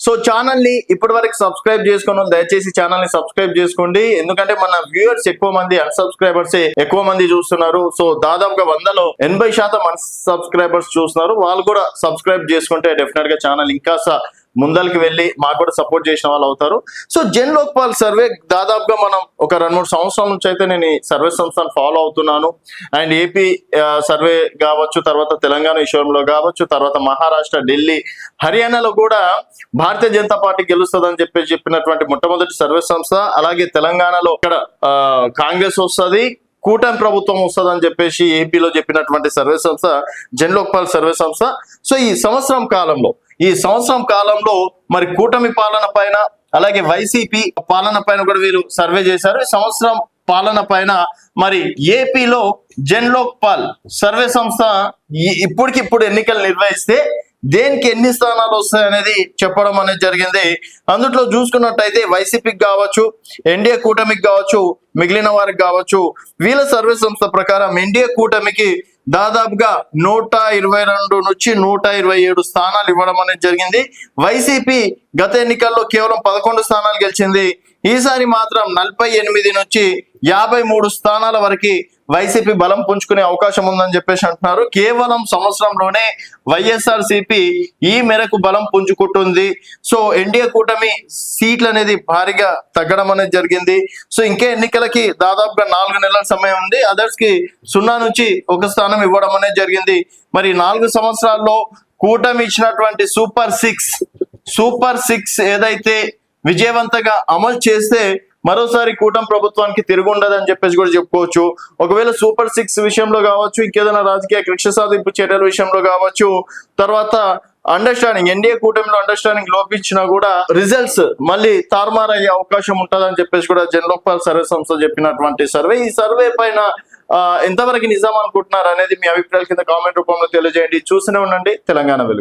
So channel ని ఇప్పటి వరకు సబ్స్క్రైబ్ చేసుకుని దయచేసి ఛానల్ ని సబ్స్క్రైబ్ చేసుకోండి. ఎందుకంటే మన వ్యూవర్స్ ఎక్కువ మంది అన్సబ్స్క్రైబర్స్ ఎక్కువ మంది చూస్తున్నారు. సో దాదాపుగా 100లో 80% అన్సబ్స్క్రైబర్స్ చూస్తున్నారు. వాళ్ళు కూడా సబ్స్క్రైబ్ చేసుకుంటే డెఫినెట్ గా ఛానల్ ఇంకా ముందరికి వెళ్ళి మాకు కూడా సపోర్ట్ చేసిన వాళ్ళు అవుతారు. సో జన్ లోక్పాల్ సర్వే దాదాపుగా మనం ఒక 2-3 సంవత్సరాల నుంచి అయితే నేను ఈ సర్వే సంస్థను ఫాలో అవుతున్నాను. అండ్ ఏపీ సర్వే కావచ్చు, తర్వాత తెలంగాణ విషయంలో కావచ్చు, తర్వాత మహారాష్ట్ర, ఢిల్లీ, హర్యానాలో కూడా భారతీయ జనతా పార్టీ గెలుస్తుందని చెప్పినటువంటి మొట్టమొదటి సర్వే సంస్థ. అలాగే తెలంగాణలో ఇక్కడ కాంగ్రెస్ వస్తుంది, కూటమి ప్రభుత్వం వస్తుందని చెప్పేసి ఏపీలో చెప్పినటువంటి సర్వే సంస్థ జన్ లోక్పాల్ సర్వే సంస్థ. సో ఈ సంవత్సరం కాలంలో మరి కూటమి పాలన పైన అలాగే వైసీపీ పాలన పైన కూడా వీరు సర్వే చేశారు. ఈ సంవత్సరం పాలన పైన మరి ఏపీలో జన్ లోక్పాల్ సర్వే సంస్థ ఇప్పటికిప్పుడు ఎన్నికలు నిర్వహిస్తే దేనికి ఎన్ని స్థానాలు వస్తాయనేది చెప్పడం అనేది జరిగింది. అందులో చూసుకున్నట్టయితే వైసీపీకి కావచ్చు, ఎన్డీఏ కూటమికి కావచ్చు, మిగిలిన వారికి కావచ్చు, వీళ్ళ సర్వే సంస్థ ప్రకారం ఎన్డీఏ కూటమికి దాదాపుగా 122 నుంచి 127 స్థానాలు ఇవ్వడం అనేది జరిగింది. వైసీపీ గత ఎన్నికల్లో కేవలం 11 స్థానాలు గెలిచింది. ఈసారి మాత్రం 48 నుంచి 53 స్థానాల వరకు వైసీపీ బలం పుంజుకునే అవకాశం ఉందని చెప్పేసి అంటున్నారు. కేవలం సంవత్సరంలోనే వైఎస్ఆర్సీపీ ఈ మేరకు బలం పుంజుకుంటుంది. సో ఎన్డీఏ కూటమి సీట్లు అనేది భారీగా తగ్గడం అనేది జరిగింది. సో ఇంకే ఎన్నికలకి దాదాపుగా 4 నెలల సమయం ఉంది. అదర్స్ కి 0 నుంచి 1 స్థానం ఇవ్వడం అనేది జరిగింది. మరి 4 సంవత్సరాల్లో కూటమి ఇచ్చినటువంటి సూపర్ సిక్స్ ఏదైతే విజయవంతంగా అమలు చేస్తే మరోసారి కూటమి ప్రభుత్వానికి తిరుగుండదని చెప్పేసి కూడా చెప్పుకోవచ్చు. ఒకవేళ సూపర్ 6 విషయంలో కావచ్చు, ఇంకేదైనా రాజకీయ కక్ష సాధింపు చర్యల విషయంలో కావచ్చు, తర్వాత అండర్స్టాండింగ్ ఎన్డీఏ కూటమిలో అండర్స్టాండింగ్ లోపించినా కూడా రిజల్ట్స్ మళ్ళీ తారుమారయ్యే అవకాశం ఉంటుందని చెప్పేసి కూడా జన్ లోక్పాల్ సర్వే సంస్థ చెప్పినటువంటి సర్వే. ఈ సర్వే పైన ఎంతవరకు నిజం అనుకుంటున్నారు అనేది మీ అభిప్రాయాల కింద కామెంట్ రూపంలో తెలియజేయండి. చూస్తూనే ఉండండి తెలంగాణ వెలుగు.